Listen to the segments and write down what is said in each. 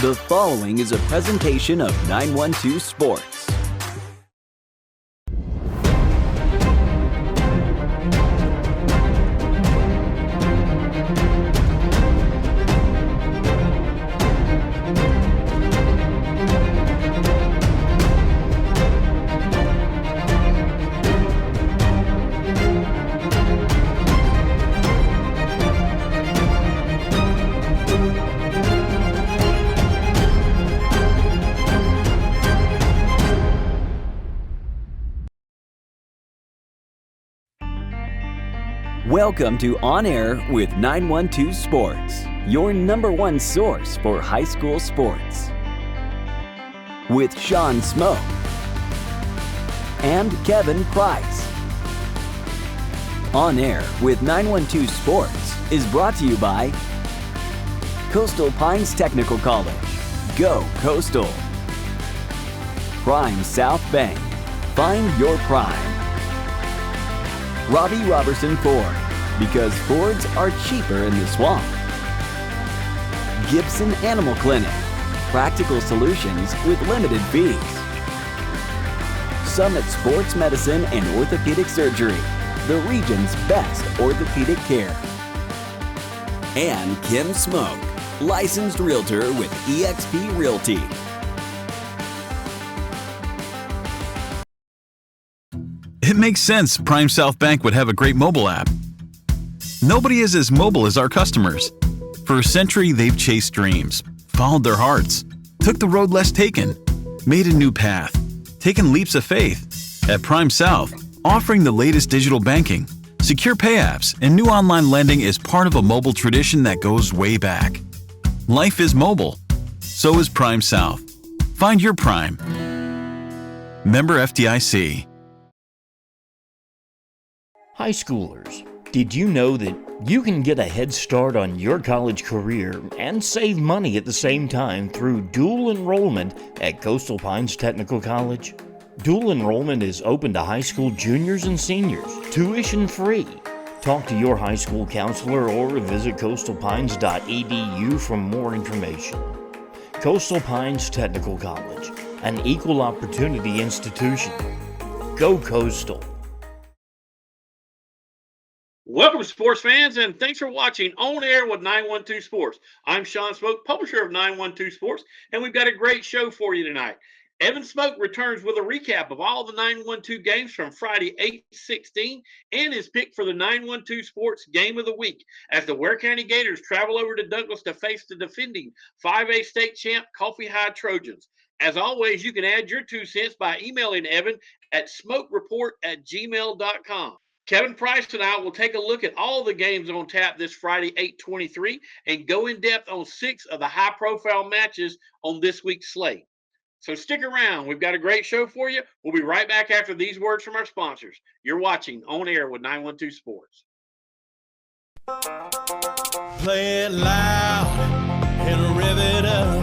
The following is a presentation of 912 Sports. Welcome to On Air with 912 Sports, your number one source for high school sports. With Sean Smoke and Kevin Price. On Air with 912 Sports is brought to you by Coastal Pines Technical College. Go Coastal. Prime South Bank. Find your prime. Robbie Robertson Ford, because Fords are cheaper in the swamp. Gibson Animal Clinic, practical solutions with limited fees. Summit Sports Medicine and Orthopedic Surgery, the region's best orthopedic care. And Kim Smoke, licensed realtor with eXp Realty. It makes sense Prime South Bank would have a great mobile app. Nobody is as mobile as our customers. For a century, they've chased dreams, followed their hearts, took the road less taken, made a new path, taken leaps of faith. At Prime South, offering the latest digital banking, secure pay apps, and new online lending is part of a mobile tradition that goes way back. Life is mobile. So is Prime South. Find your Prime. Member FDIC. High schoolers, did you know that you can get a head start on your college career and save money at the same time through dual enrollment at Coastal Pines Technical College? Dual enrollment is open to high school juniors and seniors, tuition free. Talk to your high school counselor or visit coastalpines.edu for more information. Coastal Pines Technical College, an equal opportunity institution. Go Coastal. Welcome, sports fans, and thanks for watching On Air with 912 Sports. I'm Sean Smoke, publisher of 912 Sports, and we've got a great show for you tonight. Evan Smoke returns with a recap of all the 912 games from Friday 8/16 and his pick for the 912 Sports Game of the Week as the Ware County Gators travel over to Douglas to face the defending 5A state champ Coffee High Trojans. As always, you can add your 2 cents by emailing Evan at smokereport@gmail.com. Kevin Price and I will take a look at all the games on tap this Friday, 8/23, and go in depth on 6 of the high-profile matches on this week's slate. So stick around. We've got a great show for you. We'll be right back after these words from our sponsors. You're watching On Air with 912 Sports. Play it loud and rev it up.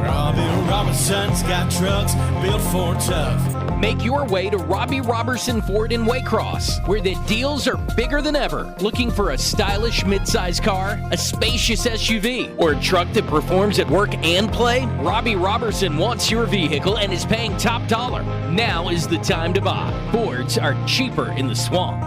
Robbie Robinson's got trucks built for tough. Make your way to Robbie Robertson Ford in Waycross, where the deals are bigger than ever. Looking for a stylish midsize car, a spacious SUV, or a truck that performs at work and play? Robbie Robertson wants your vehicle and is paying top dollar. Now is the time to buy. Fords are cheaper in the swamp.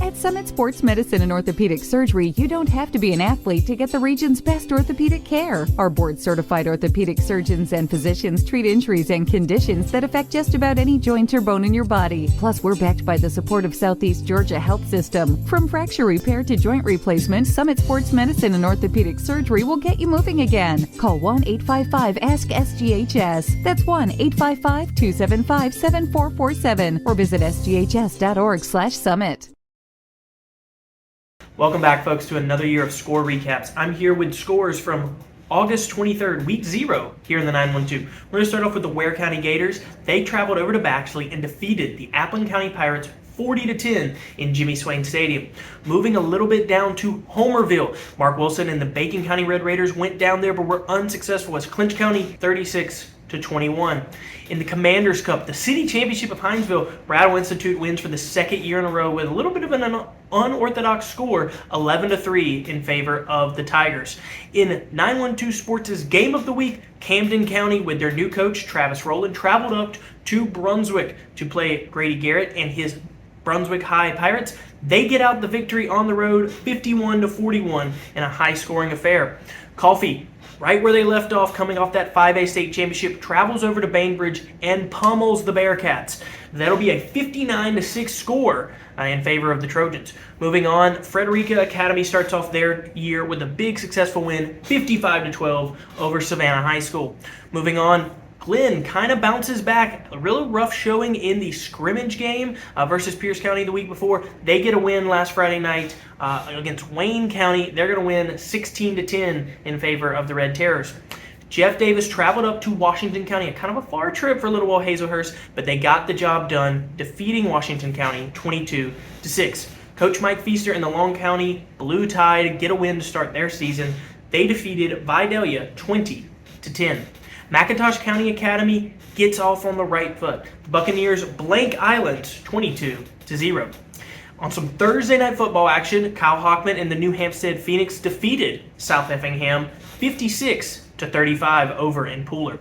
At Summit Sports Medicine and Orthopedic Surgery, you don't have to be an athlete to get the region's best orthopedic care. Our board-certified orthopedic surgeons and physicians treat injuries and conditions that affect just about any joint or bone in your body. Plus, we're backed by the support of Southeast Georgia Health System. From fracture repair to joint replacement, Summit Sports Medicine and Orthopedic Surgery will get you moving again. Call 1-855-ASK-SGHS. That's 1-855-275-7447 or visit sghs.org/summit. Welcome back, folks, to another year of score recaps. I'm here with scores from August 23rd, week 0 here in the 912. We're going to start off with the Ware County Gators. They traveled over to Baxley and defeated the Appling County Pirates 40-10 in Jimmy Swain Stadium. Moving a little bit down to Homerville, Mark Wilson and the Bacon County Red Raiders went down there but were unsuccessful as Clinch County 36 21. In the Commanders Cup, the City Championship of Hinesville, Brattle Institute wins for the second year in a row with a little bit of an unorthodox score, 11-3 in favor of the Tigers. In 912 Sports' Game of the Week, Camden County, with their new coach, Travis Rowland, traveled up to Brunswick to play Grady Garrett and his Brunswick High Pirates. They get out the victory on the road, 51-41 in a high-scoring affair. Coffee, right where they left off, coming off that 5A state championship, travels over to Bainbridge and pummels the Bearcats. That'll be a 59-6 score in favor of the Trojans. Moving on, Frederica Academy starts off their year with a big successful win, 55-12 over Savannah High School. Moving on, Glenn kind of bounces back. A really rough showing in the scrimmage game versus Pierce County the week before. They get a win last Friday night against Wayne County. They're going to win 16-10 in favor of the Red Terrors. Jeff Davis traveled up to Washington County, a kind of a far trip for Little Wall Hazelhurst, but they got the job done, defeating Washington County 22-6. Coach Mike Feaster and the Long County Blue Tide get a win to start their season. They defeated Vidalia 20-10. McIntosh County Academy gets off on the right foot. The Buccaneers blank Island 22-0. On some Thursday night football action, Kyle Hockman and the New Hampstead Phoenix defeated South Effingham 56-35 over in Pooler.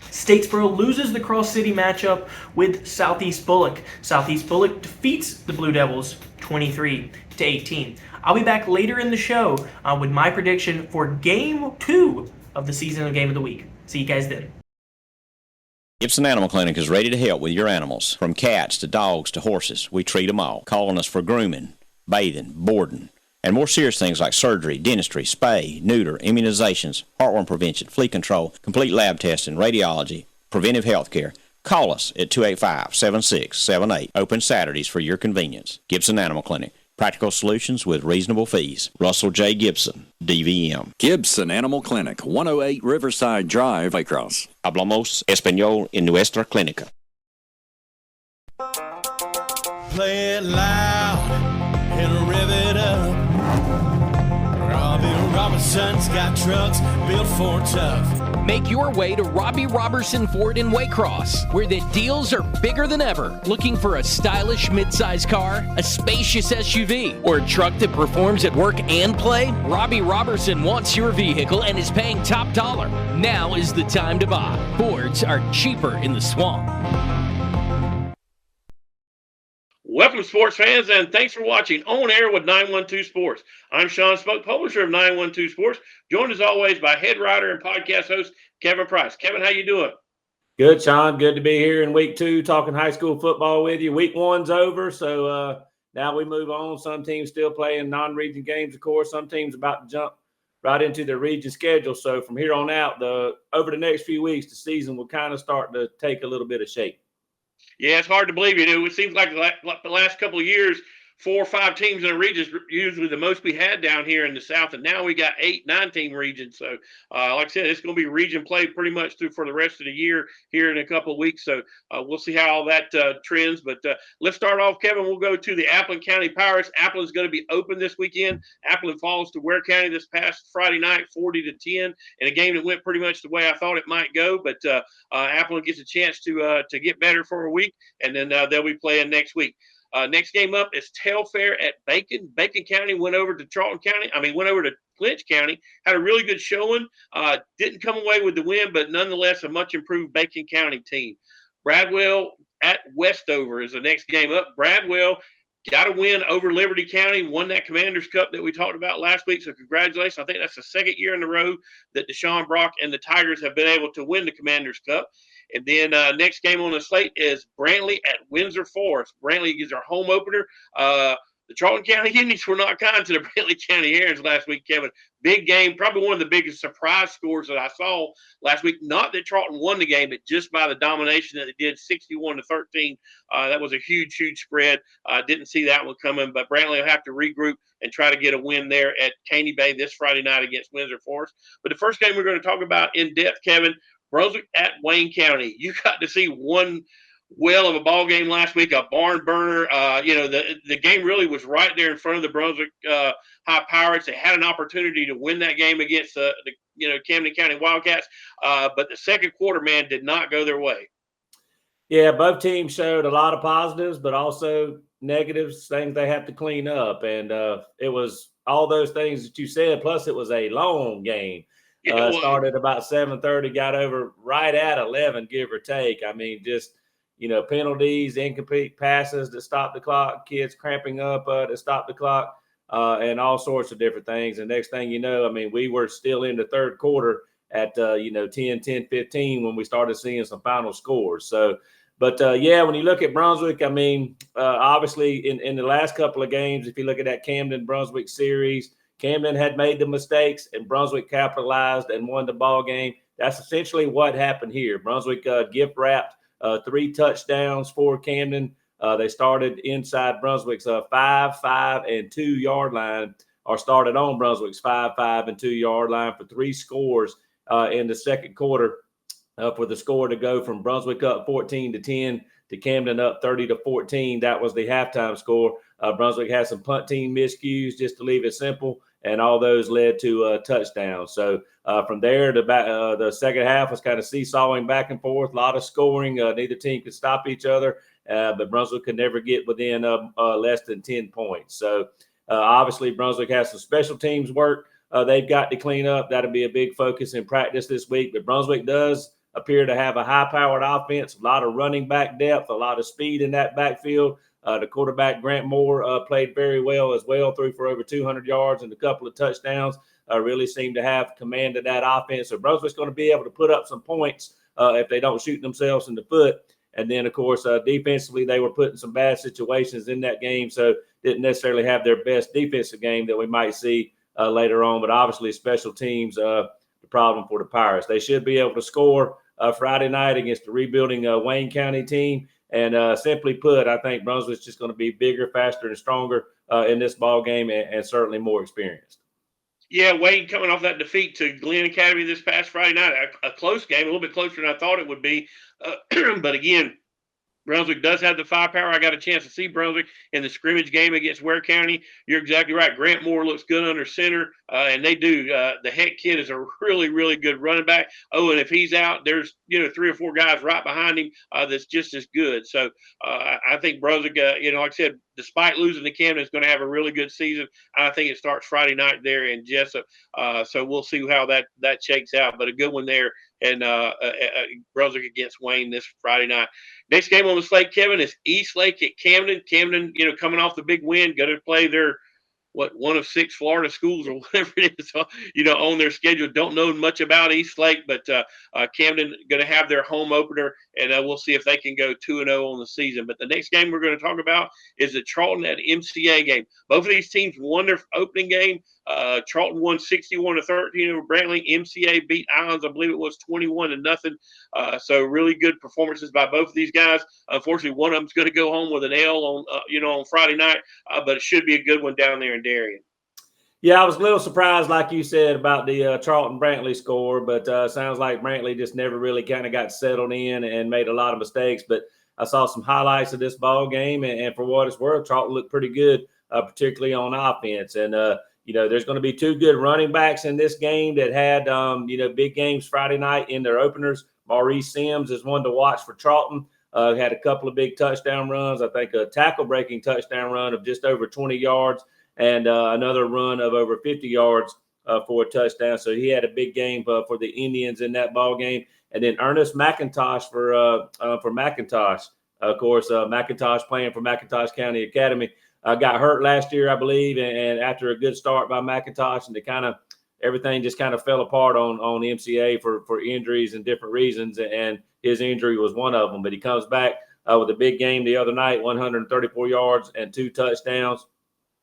Statesboro loses the Cross City matchup with Southeast Bullock. Southeast Bullock defeats the Blue Devils 23-18. I'll be back later in the show with my prediction for Game 2 of the season of Game of the Week. See you guys then. Gibson Animal Clinic is ready to help with your animals. From cats to dogs to horses, we treat them all. Calling us for grooming, bathing, boarding, and more serious things like surgery, dentistry, spay, neuter, immunizations, heartworm prevention, flea control, complete lab testing, radiology, preventive health care. Call us at 285-7678. Open Saturdays for your convenience. Gibson Animal Clinic. Practical solutions with reasonable fees. Russell J. Gibson, DVM. Gibson Animal Clinic, 108 Riverside Drive, Waycross. Hablamos español en nuestra clínica. Play it loud and rev it up. Robbie Robinson's got trucks built for tough. Make your way to Robbie Robertson Ford in Waycross, where the deals are bigger than ever. Looking for a stylish midsize car, a spacious SUV, or a truck that performs at work and play? Robbie Robertson wants your vehicle and is paying top dollar. Now is the time to buy. Fords are cheaper in the swamp. Welcome, sports fans, and thanks for watching On Air with 912 Sports. I'm Sean Spoke, publisher of 912 Sports, joined as always by head writer and podcast host Kevin Price. Kevin, how you doing? Good, Sean. Good to be here in week 2 talking high school football with you. Week 1's over, so now we move on. Some teams still playing non-region games, of course. Some teams about to jump right into their region schedule. So from here on out, over the next few weeks, the season will kind of start to take a little bit of shape. Yeah, it's hard to believe. It seems like the last couple of years, 4 or 5 teams in a region is usually the most we had down here in the South, and now we got 8, 9 team regions. So, like I said, it's going to be region play pretty much through for the rest of the year here in a couple of weeks. So, we'll see how all that trends. But let's start off, Kevin. We'll go to the Appleton County Pirates. Appleton's going to be open this weekend. Appleton falls to Ware County this past Friday night, 40-10, in a game that went pretty much the way I thought it might go. But Appleton gets a chance to get better for a week, and then they'll be playing next week. Next game up is Telfair at Bacon. Bacon County went over to Clinch County, had a really good showing. Didn't come away with the win, but nonetheless a much improved Bacon County team. Bradwell at Westover is the next game up. Bradwell got a win over Liberty County, won that Commanders Cup that we talked about last week. So congratulations. I think that's the second year in a row that Deshaun Brock and the Tigers have been able to win the Commanders Cup. And then next game on the slate is Brantley at Windsor Forest. Brantley is our home opener. The Charlton County Indians were not kind to the Brantley County Herons last week, Kevin. Big game, probably one of the biggest surprise scores that I saw last week. Not that Charlton won the game, but just by the domination that they did, 61-13. That was a huge, huge spread. Didn't see that one coming, but Brantley will have to regroup and try to get a win there at Caney Bay this Friday night against Windsor Forest. But the first game we're going to talk about in depth, Kevin, Brunswick at Wayne County. You got to see one well of a ball game last week, a barn burner. The game really was right there in front of the Brunswick High Pirates. They had an opportunity to win that game against the Camden County Wildcats. But the second quarter, man, did not go their way. Yeah, both teams showed a lot of positives, but also negatives, things they have to clean up. And it was all those things that you said, plus it was a long game. Started about 7:30, got over right at 11, give or take. I mean, just, penalties, incomplete passes to stop the clock, kids cramping up to stop the clock, and all sorts of different things. And next thing you know, I mean, we were still in the third quarter at, 10-15 when we started seeing some final scores. So, but, when you look at Brunswick, I mean, obviously in the last couple of games, if you look at that Camden-Brunswick series, Camden had made the mistakes and Brunswick capitalized and won the ball game. That's essentially what happened here. Brunswick gift wrapped 3 touchdowns for Camden. They started inside Brunswick's 5, 5, and 2 yard line, or started on Brunswick's 5, 5, and 2 yard line for 3 scores in the second quarter. For the score to go from Brunswick up 14-10 to Camden up 30-14. That was the halftime score. Brunswick had some punt team miscues, just to leave it simple, and all those led to touchdowns. So from there, the second half was kind of seesawing back and forth, a lot of scoring. Neither team could stop each other, but Brunswick could never get within less than 10 points. So obviously Brunswick has some special teams work they've got to clean up. That'll be a big focus in practice this week. But Brunswick does appear to have a high-powered offense, a lot of running back depth, a lot of speed in that backfield. The quarterback, Grant Moore, played very well as well, threw for over 200 yards and a couple of touchdowns. Really seemed to have command of that offense. So Brunswick's going to be able to put up some points if they don't shoot themselves in the foot. And then, of course, defensively, they were put in some bad situations in that game, so didn't necessarily have their best defensive game that we might see later on. But obviously, special teams, the problem for the Pirates. They should be able to score Friday night against the rebuilding Wayne County team. And simply put, I think Brunswick's just going to be bigger, faster, and stronger in this ball game, and certainly more experienced. Yeah, Wayne coming off that defeat to Glenn Academy this past Friday night, a close game, a little bit closer than I thought it would be. But again, Brunswick does have the firepower. I got a chance to see Brunswick in the scrimmage game against Ware County. You're exactly right. Grant Moore looks good under center, and they do. The Heck kid is a really, really good running back. Oh, and if he's out, there's 3 or 4 guys right behind him that's just as good. So I think Brunswick, like I said, despite losing to Camden, is going to have a really good season. I think it starts Friday night there in Jessup. So we'll see how that shakes out. But a good one there. And Brunswick against Wayne this Friday night. Next game on the slate, Kevin, is East Lake at Camden. Camden, coming off the big win, going to play their one of 6 Florida schools or whatever it is, on their schedule. Don't know much about East Lake, but Camden going to have their home opener, and we'll see if they can go 2-0 on the season. But the next game we're going to talk about is the Charlton at MCA game. Both of these teams won their opening game. Charlton won 61-13 over Brantley. MCA beat Islands, I believe it was 21-0. So really good performances by both of these guys. Unfortunately, one of them's going to go home with an L on on Friday night, but it should be a good one down there in Darien. Yeah, I was a little surprised, like you said, about the Charlton-Brantley score, but sounds like Brantley just never really kind of got settled in and made a lot of mistakes. But I saw some highlights of this ball game, and for what it's worth, Charlton looked pretty good, particularly on offense. And there's going to be 2 good running backs in this game that had, big games Friday night in their openers. Maurice Sims is one to watch for Charlton. Had a couple of big touchdown runs. I think a tackle-breaking touchdown run of just over 20 yards and another run of over 50 yards for a touchdown. So he had a big game for the Indians in that ball game. And then Ernest McIntosh for McIntosh. Of course, McIntosh playing for McIntosh County Academy. Got hurt last year, I believe, and after a good start by McIntosh, and everything just kind of fell apart on MCA for injuries and different reasons, and his injury was one of them. But he comes back with a big game the other night, 134 yards and 2 touchdowns,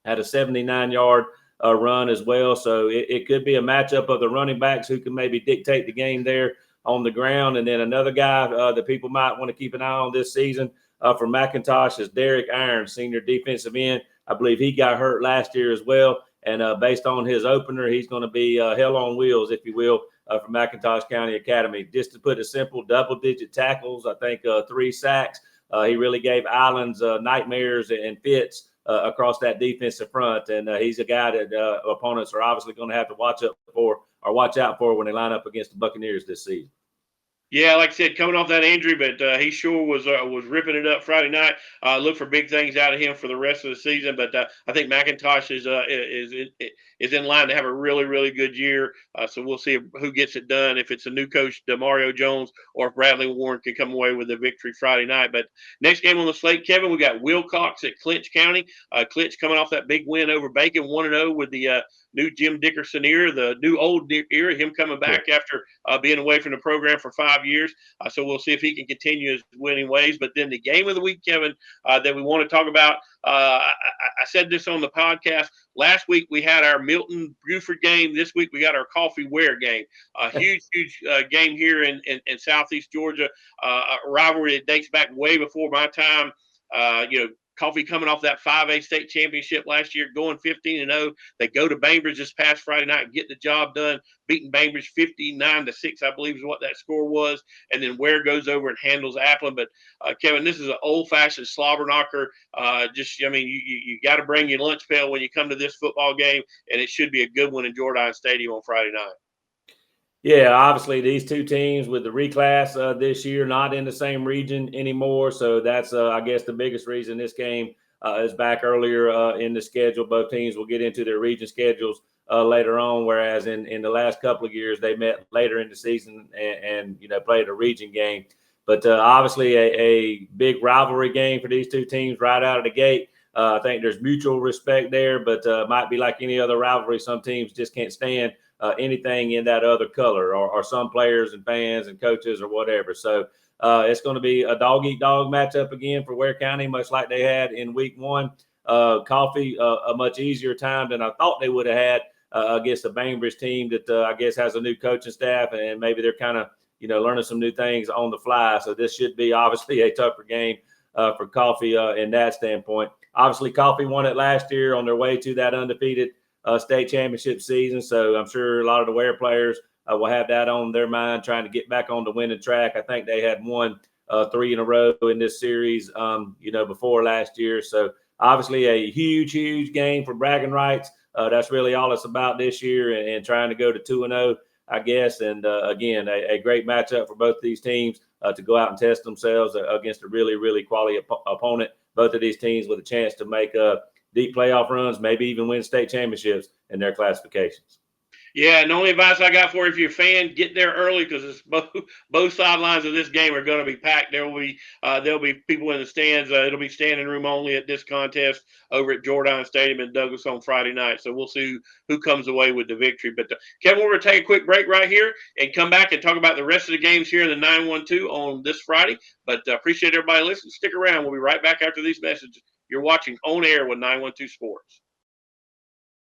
had a 79-yard run as well. So it could be a matchup of the running backs who can maybe dictate the game there on the ground. And then another guy that people might want to keep an eye on this season for McIntosh is Derek Irons, senior defensive end. I believe he got hurt last year as well. And based on his opener, he's going to be hell on wheels, if you will, for McIntosh County Academy. Just to put it simple, double-digit tackles, I think 3 sacks. He really gave Islands nightmares and fits across that defensive front. And he's a guy that opponents are obviously going to have to watch out for when they line up against the Buccaneers this season. Yeah, like I said, coming off that injury, but he sure was ripping it up Friday night. Look for big things out of him for the rest of the season. But I think McIntosh is in line to have a really, really good year. So we'll see who gets it done. If it's a new coach, Demario Jones, or if Bradley Warren can come away with a victory Friday night. But next game on the slate, Kevin, we got Wilcox at Clinch County. Clinch coming off that big win over Bacon, 1-0 with the new Jim Dickerson era, the new old era, him coming back after being away from the program for 5 years. So we'll see if he can continue his winning ways. But then the game of the week, Kevin, that we want to talk about, I said this on the podcast. Last week we had our Milton Buford game. This week we got our Coffee Ware game. A huge game here in Southeast Georgia. A rivalry that dates back way before my time. Coffee coming off that 5A state championship last year, going 15-0. They go to Bainbridge this past Friday night and get the job done, beating Bainbridge 59-6, I believe is what that score was. And then Ware goes over and handles Applin. But Kevin, this is an old-fashioned slobber knocker. You got to bring your lunch pail when you come to this football game, and it should be a good one in Jordan Stadium on Friday night. Yeah, obviously these two teams with the reclass this year not in the same region anymore. So that's, I guess, the biggest reason this game is back earlier in the schedule. Both teams will get into their region schedules later on, whereas in the last couple of years they met later in the season and played a region game. But obviously a big rivalry game for these two teams right out of the gate. I think there's mutual respect there, but might be like any other rivalry. Some teams just can't stand anything in that other color, or some players and fans and coaches or whatever. So it's going to be a dog-eat-dog matchup again for Ware County, much like they had in week 1. Coffee, a much easier time than I thought they would have had against the Bainbridge team that I guess has a new coaching staff, and maybe they're kind of learning some new things on the fly. So this should be obviously a tougher game for Coffee in that standpoint. Obviously, Coffee won it last year on their way to that undefeated state championship season. So I'm sure a lot of the Ware players will have that on their mind, trying to get back on the winning track. I think they had won 3 in a row in this series, before last year. So obviously a huge game for bragging rights. That's really all it's about this year, and trying to go to 2-0, I guess. And again, a great matchup for both these teams to go out and test themselves against a really, really quality opponent. Both of these teams with a chance to make deep playoff runs, maybe even win state championships in their classifications. Yeah, and the only advice I got for you, if you're a fan, get there early, because it's both sidelines of this game are going to be packed. There'll be people in the stands. It'll be standing room only at this contest over at Jordan Stadium in Douglas on Friday night. So we'll see who comes away with the victory. But Kevin, we're going to take a quick break right here and come back and talk about the rest of the games here in the 912 on this Friday. But appreciate everybody listening. Stick around. We'll be right back after these messages. You're watching On Air with 912 Sports.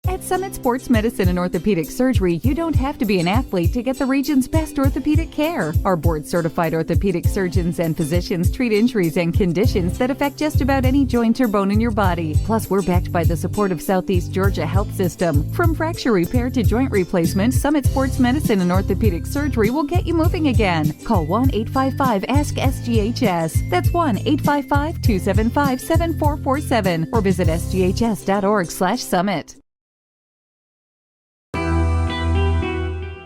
At Summit Sports Medicine and Orthopedic Surgery, you don't have to be an athlete to get the region's best orthopedic care. Our board-certified orthopedic surgeons and physicians treat injuries and conditions that affect just about any joint or bone in your body. Plus, we're backed by the support of Southeast Georgia Health System. From fracture repair to joint replacement, Summit Sports Medicine and Orthopedic Surgery will get you moving again. Call 1-855-ASK-SGHS. That's 1-855-275-7447 or visit sghs.org/summit.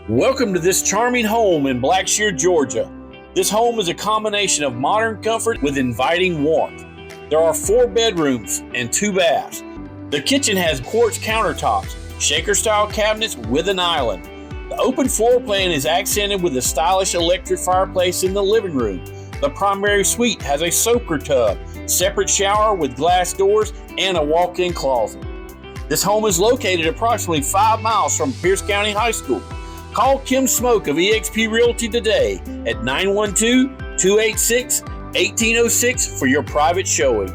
Welcome to this charming home in Blackshear, Georgia. This home is a combination of modern comfort with inviting warmth. There are 4 bedrooms and 2 baths. The kitchen has quartz countertops, shaker-style cabinets with an island. The open floor plan is accented with a stylish electric fireplace in the living room. The primary suite has a soaker tub, separate shower with glass doors, and a walk-in closet. This home is located approximately 5 miles from Pierce County High School. Call Kim Smoke of eXp Realty today at 912-286-1806 for your private showing.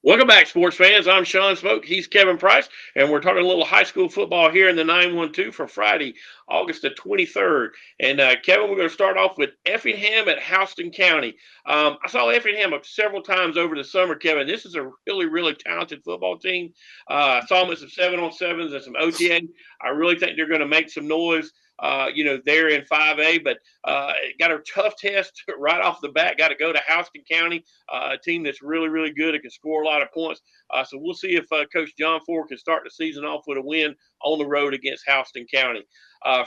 Welcome back, sports fans. I'm Sean Smoke. He's Kevin Price, and we're talking a little high school football here in the 912 for Friday, August the 23rd. And Kevin, we're going to start off with Effingham at Houston County. I saw Effingham several times over the summer, Kevin. This is a really, really talented football team. I saw them at some 7-on-7s and some OTA. I really think they're going to make some noise. there in 5A, but got a tough test right off the bat. Got to go to Houston County, a team that's really, really good. It can score a lot of points. So we'll see if Coach John Ford can start the season off with a win on the road against Houston County.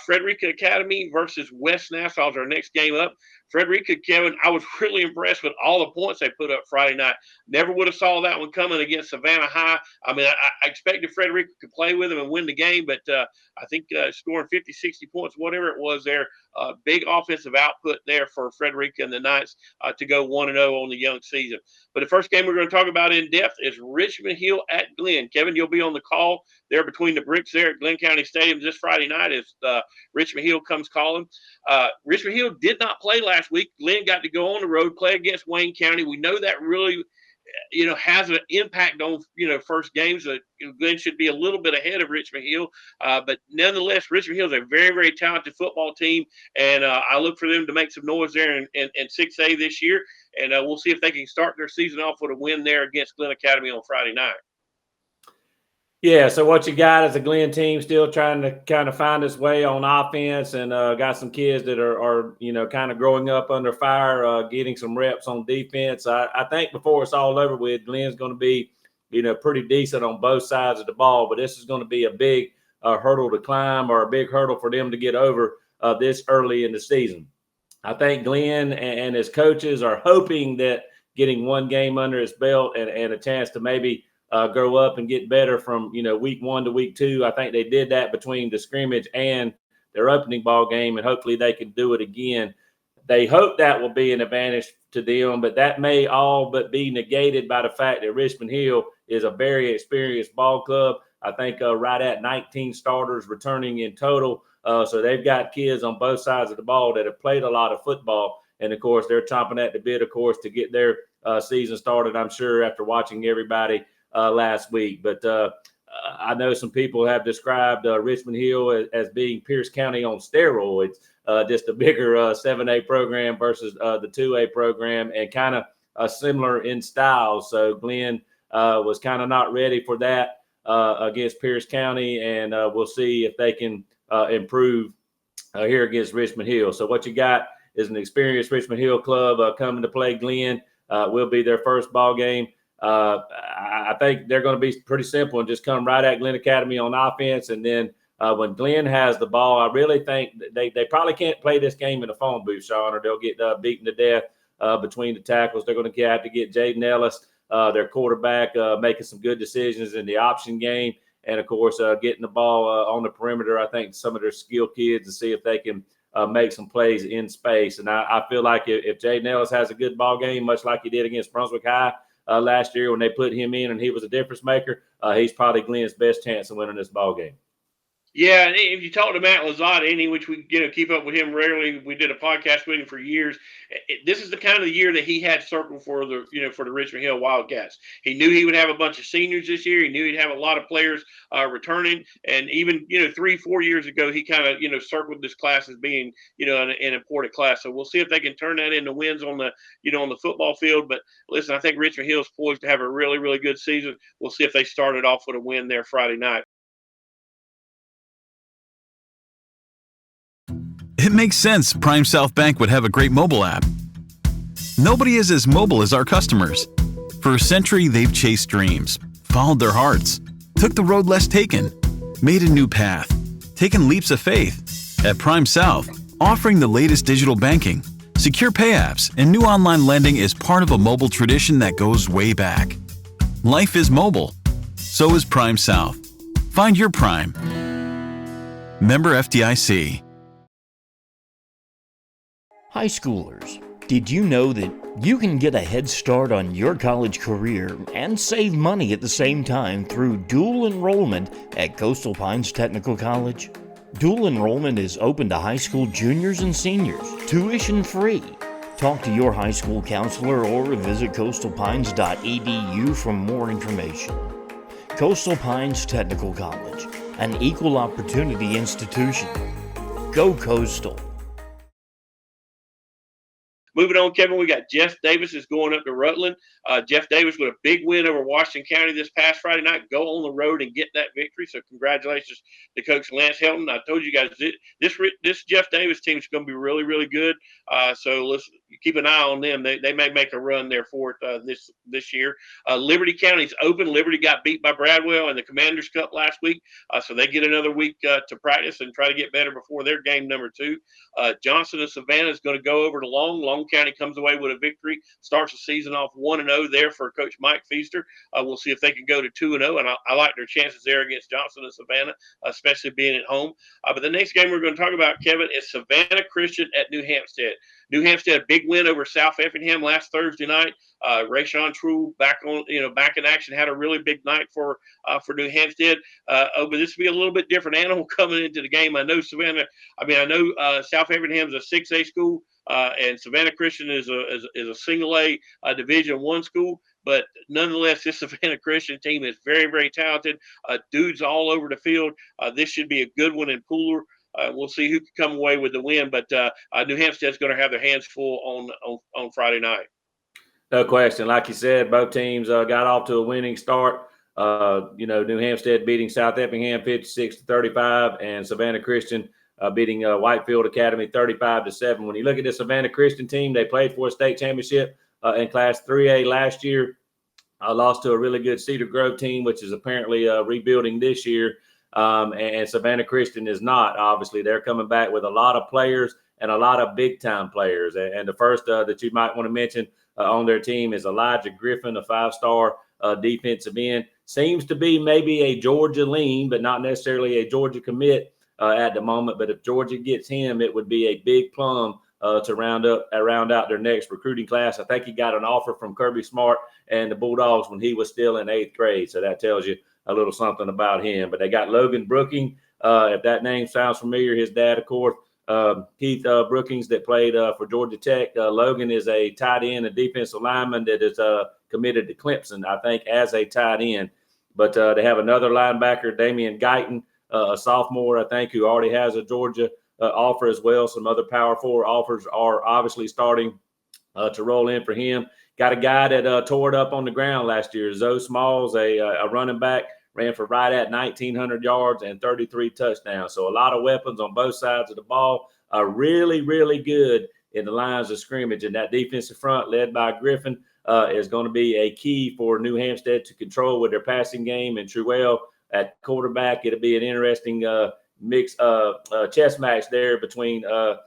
Frederica Academy versus West Nassau is our next game up. Frederica, Kevin, I was really impressed with all the points they put up Friday night. Never would have saw that one coming against Savannah High. I mean, I expected Frederica could play with them and win the game, but I think scoring 50, 60 points, whatever it was there, big offensive output there for Frederica and the Knights to go 1-0 on the young season. But the first game we're going to talk about in depth is Richmond Hill at Glenn. Kevin, you'll be on the call there between the bricks there at Glenn County Stadium this Friday night as Richmond Hill comes calling. Richmond Hill did not play last week. Glenn got to go on the road, play against Wayne County. We know that really has an impact on, first games. Glenn should be a little bit ahead of Richmond Hill. But nonetheless, Richmond Hill is a very, very talented football team. And I look for them to make some noise there in 6A this year. And we'll see if they can start their season off with a win there against Glenn Academy on Friday night. Yeah, so what you got is a Glenn team still trying to kind of find its way on offense, and got some kids that are kind of growing up under fire, getting some reps on defense. I think before it's all over with, Glenn's going to be, pretty decent on both sides of the ball, but this is going to be a big hurdle to climb, or a big hurdle for them to get over this early in the season. I think Glenn and his coaches are hoping that getting one game under his belt and a chance to maybe grow up and get better from, week 1 to week 2. I think they did that between the scrimmage and their opening ball game, and hopefully they can do it again. They hope that will be an advantage to them, but that may all but be negated by the fact that Richmond Hill is a very experienced ball club. I think right at 19 starters returning in total. So they've got kids on both sides of the ball that have played a lot of football. And, of course, they're chomping at the bit, of course, to get their season started, I'm sure, after watching everybody last week. But I know some people have described Richmond Hill as being Pierce County on steroids, just a bigger 7A program versus the 2A program, and kind of similar in style. So Glenn was kind of not ready for that against Pierce County, and we'll see if they can improve here against Richmond Hill. So what you got is an experienced Richmond Hill club coming to play Glenn. Will be their first ball game. I think they're going to be pretty simple and just come right at Glenn Academy on offense. And then when Glenn has the ball, I really think they probably can't play this game in a phone booth, Sean, or they'll get beaten to death between the tackles. They're going to have to get Jaden Ellis, their quarterback, making some good decisions in the option game. And, of course, getting the ball on the perimeter, I think some of their skill kids, to see if they can make some plays in space. And I feel like if Jaden Ellis has a good ball game, much like he did against Brunswick High last year when they put him in and he was a difference maker, he's probably Glenn's best chance of winning this ball game. Yeah, and if you talk to Matt Lazzotti, which we keep up with him rarely, we did a podcast with him for years. This is the kind of the year that he had circled for the for the Richmond Hill Wildcats. He knew he would have a bunch of seniors this year. He knew he'd have a lot of players returning, and even 3-4 years ago, he kind of circled this class as being an important class. So we'll see if they can turn that into wins on the on the football field. But listen, I think Richmond Hill's poised to have a really, really good season. We'll see if they start it off with a win there Friday night. It makes sense Prime South Bank would have a great mobile app. Nobody is as mobile as our customers. For a century, they've chased dreams, followed their hearts, took the road less taken, made a new path, taken leaps of faith. At Prime South, offering the latest digital banking, secure pay apps, and new online lending is part of a mobile tradition that goes way back. Life is mobile. So is Prime South. Find your Prime. Member FDIC. High schoolers, did you know that you can get a head start on your college career and save money at the same time through dual enrollment at Coastal Pines Technical College? Dual enrollment is open to high school juniors and seniors, tuition free. Talk to your high school counselor or visit coastalpines.edu for more information. Coastal Pines Technical College, an equal opportunity institution. Go Coastal! Moving on, Kevin, we got Jeff Davis is going up to Rutland. Jeff Davis with a big win over Washington County this past Friday night. Go on the road and get that victory. So congratulations to Coach Lance Helton. I told you guys this Jeff Davis team is going to be really, really good. So let's keep an eye on them. They may make a run there for it this year. Liberty County's open. Liberty got beat by Bradwell in the Commanders Cup last week. So they get another week to practice and try to get better before their game number 2. Johnson and Savannah is going to go over to Long. Long County comes away with a victory, starts the season off 1-0 there for Coach Mike Feaster. We'll see if they can go to 2-0, and I like their chances there against Johnson and Savannah, especially being at home. But the next game we're going to talk about, Kevin, is Savannah Christian at New Hampstead. New Hampstead, a big win over South Effingham last Thursday night. Rayshawn True back in action, had a really big night for New Hampstead. But this will be a little bit different animal coming into the game. I know South Effingham is a 6A school, and Savannah Christian is a single A Division I school. But nonetheless, this Savannah Christian team is very, very talented. Dudes all over the field. This should be a good one in Pooler. We'll see who can come away with the win, but New Hampstead's going to have their hands full on Friday night. No question. Like you said, both teams got off to a winning start. New Hampstead beating South Effingham 56-35, and Savannah Christian beating Whitefield Academy 35-7. When you look at the Savannah Christian team, they played for a state championship in Class 3A last year. Lost to a really good Cedar Grove team, which is apparently rebuilding this year. And Savannah Christian is not. Obviously, they're coming back with a lot of players and a lot of big-time players. And the first that you might want to mention on their team is Elijah Griffin, a 5-star defensive end. Seems to be maybe a Georgia lean, but not necessarily a Georgia commit at the moment. But if Georgia gets him, it would be a big plum to round out their next recruiting class. I think he got an offer from Kirby Smart and the Bulldogs when he was still in 8th grade. So that tells you a little something about him. But they got Logan Brooking. If that name sounds familiar, his dad, of course, Keith Brookings, that played for Georgia Tech. Logan is a tight end, a defensive lineman that is committed to Clemson, I think, as a tight end. But they have another linebacker, Damian Guyton, a sophomore, I think, who already has a Georgia offer as well. Some other Power 4 offers are obviously starting to roll in for him. Got a guy that tore it up on the ground last year, Zoe Smalls, a running back, ran for right at 1,900 yards and 33 touchdowns. So a lot of weapons on both sides of the ball. Really, really good in the lines of scrimmage. And that defensive front led by Griffin is going to be a key for New Hampstead to control with their passing game. And Truell at quarterback, it'll be an interesting chess match there between the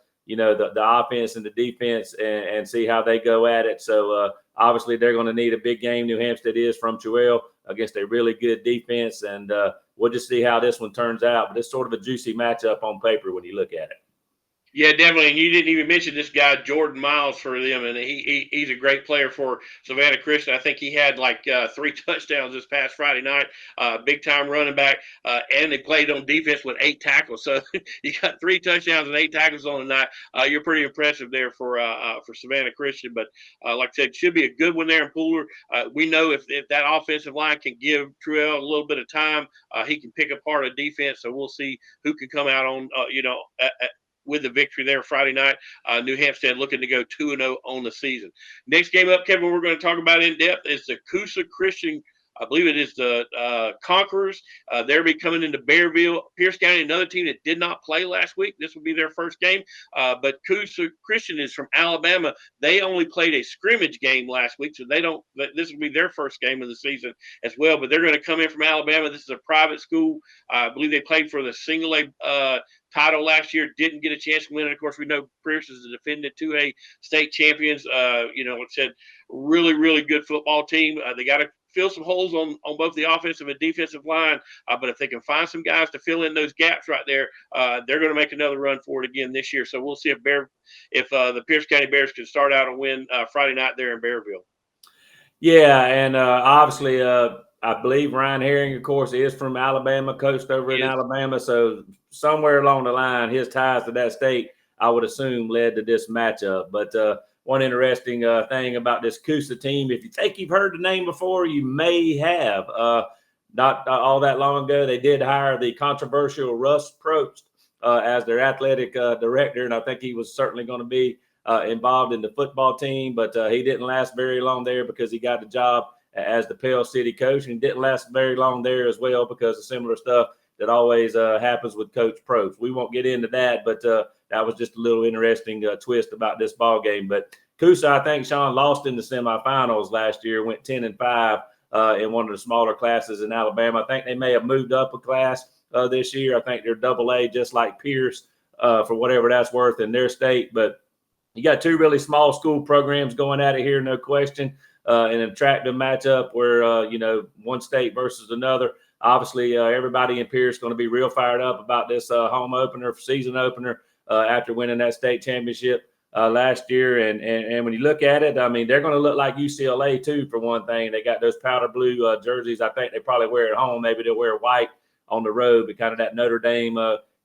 offense and the defense and see how they go at it. So obviously they're going to need a big game. New Hampstead is from Truell against a really good defense. And we'll just see how this one turns out. But it's sort of a juicy matchup on paper when you look at it. Yeah, definitely. And you didn't even mention this guy, Jordan Miles, for them. And he's a great player for Savannah Christian. I think he had like 3 touchdowns this past Friday night. Big-time running back. And they played on defense with 8 tackles. So you got 3 touchdowns and 8 tackles on the night. You're pretty impressive there for Savannah Christian. But like I said, should be a good one there in Pooler. We know if that offensive line can give Truell a little bit of time, he can pick apart a defense. So we'll see who can come out on, with the victory there Friday night. New Hampstead looking to go 2-0 on the season. Next game up, Kevin, we're going to talk about in depth is the Coosa Christian. I believe it is the Conquerors. They'll be coming into Bearville. Pierce County, another team that did not play last week. This will be their first game. But Coosa Christian is from Alabama. They only played a scrimmage game last week, so this will be their first game of the season as well. But they're going to come in from Alabama. This is a private school. I believe they played for the single A title last year, didn't get a chance to win. And of course, we know Pierce is the defending 2A state champions. Like I said, really, really good football team. They got to fill some holes on both the offensive and defensive line. But if they can find some guys to fill in those gaps right there, they're going to make another run for it again this year. So we'll see if the Pierce County Bears can start out and win Friday night there in Bearville. Yeah, and obviously I believe Ryan Herring, of course, is from Alabama, coached over in Alabama. So somewhere along the line, his ties to that state, I would assume, led to this matchup. But one interesting thing about this Coosa team, if you think you've heard the name before, you may have. Not all that long ago, they did hire the controversial Russ Probst as their athletic director, and I think he was certainly going to be involved in the football team, but he didn't last very long there because he got a job as the Pell City coach, and he didn't last very long there as well because of similar stuff that always happens with Coach Probst. We won't get into that, but that was just a little interesting twist about this ball game. But Coosa, I think, Sean, lost in the semifinals last year, went 10-5 in one of the smaller classes in Alabama. I think they may have moved up a class this year. I think they're AA, just like Pierce, for whatever that's worth in their state. But you got two really small school programs going at it here, no question. An attractive matchup where, one state versus another. Obviously, everybody in Pierce is going to be real fired up about this home opener, season opener, after winning that state championship last year. And when you look at it, I mean, they're going to look like UCLA, too, for one thing. They got those powder blue jerseys. I think they probably wear at home. Maybe they'll wear white on the road, but kind of that Notre Dame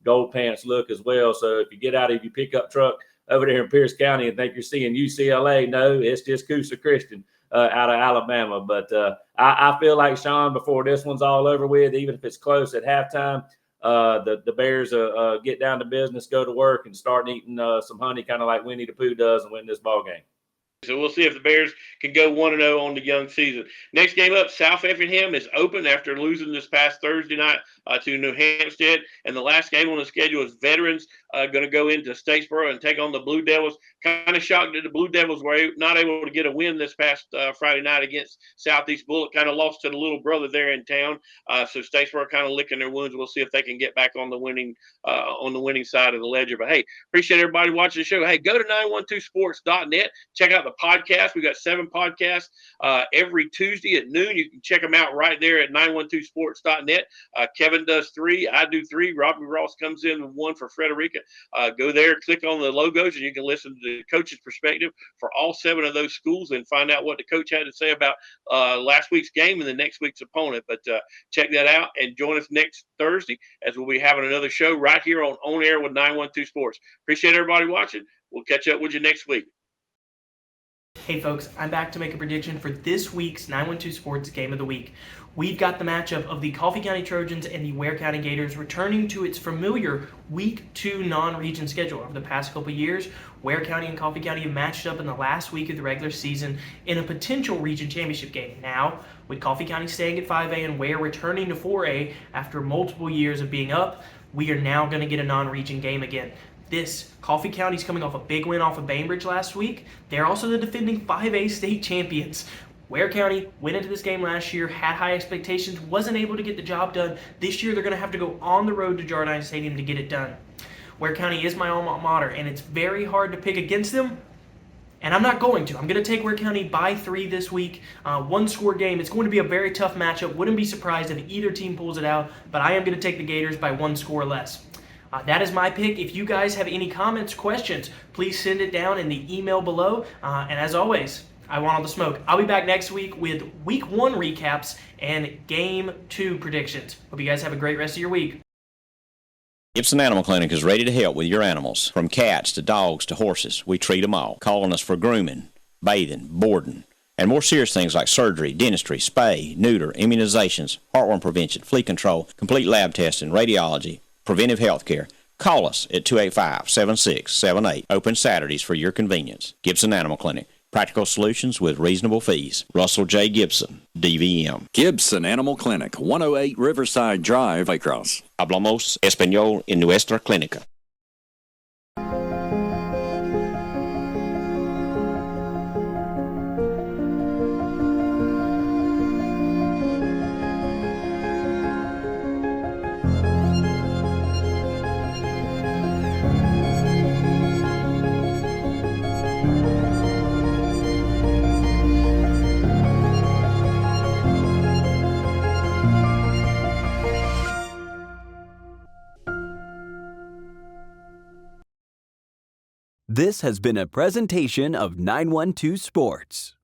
gold pants look as well. So if you get out of your pickup truck over there in Pierce County and think you're seeing UCLA, no, it's just Coosa Christian out of Alabama. But I feel like, Sean, before this one's all over with, even if it's close at halftime, the Bears get down to business, go to work, and start eating some honey, kind of like Winnie the Pooh does, and win this ball game. So we'll see if the Bears can go 1-0 on the young season. Next game up, South Effingham is open after losing this past Thursday night to New Hampstead. And the last game on the schedule is Veterans going to go into Statesboro and take on the Blue Devils. Kind of shocked that the Blue Devils were not able to get a win this past Friday night against Southeast Bullock. Kind of lost to the little brother there in town. So Statesboro kind of licking their wounds. We'll see if they can get back on the winning side of the ledger. But hey, appreciate everybody watching the show. Hey, go to 912sports.net. Check out the podcast. We got 7 podcasts every Tuesday at noon. You can check them out right there at 912sports.net. Kevin does 3. I do 3. Robbie Ross comes in with 1 for Frederica. Go there, click on the logos, and you can listen to the coach's perspective for all 7 of those schools and find out what the coach had to say about last week's game and the next week's opponent. But check that out and join us next Thursday as we'll be having another show right here on Air with 912 Sports. Appreciate everybody watching. We'll catch up with you next week. Hey folks, I'm back to make a prediction for this week's 912 Sports Game of the Week. We've got the matchup of the Coffee County Trojans and the Ware County Gators returning to its familiar Week 2 non-region schedule. Over the past couple years, Ware County and Coffee County have matched up in the last week of the regular season in a potential region championship game. Now, with Coffee County staying at 5A and Ware returning to 4A after multiple years of being up, we are now going to get a non-region game again. Coffee County's coming off a big win off of Bainbridge last week. They're also the defending 5A state champions. Ware County went into this game last year, had high expectations, wasn't able to get the job done. This year they're going to have to go on the road to Jardine Stadium to get it done. Ware County is my alma mater, and it's very hard to pick against them, and I'm not going to. I'm going to take Ware County by 3 this week. 1-score game. It's going to be a very tough matchup. Wouldn't be surprised if either team pulls it out, but I am going to take the Gators by 1 score less. That is my pick. If you guys have any comments, questions, please send it down in the email below. And as always, I want all the smoke. I'll be back next week with Week 1 recaps and Game 2 predictions. Hope you guys have a great rest of your week. Gibson Animal Clinic is ready to help with your animals. From cats to dogs to horses, we treat them all. Calling us for grooming, bathing, boarding, and more serious things like surgery, dentistry, spay, neuter, immunizations, heartworm prevention, flea control, complete lab testing, radiology, preventive health care. Call us at 285-7678. Open Saturdays for your convenience. Gibson Animal Clinic. Practical solutions with reasonable fees. Russell J. Gibson, DVM. Gibson Animal Clinic, 108 Riverside Drive, Waycross. Hablamos español en nuestra clínica. This has been a presentation of 912 Sports.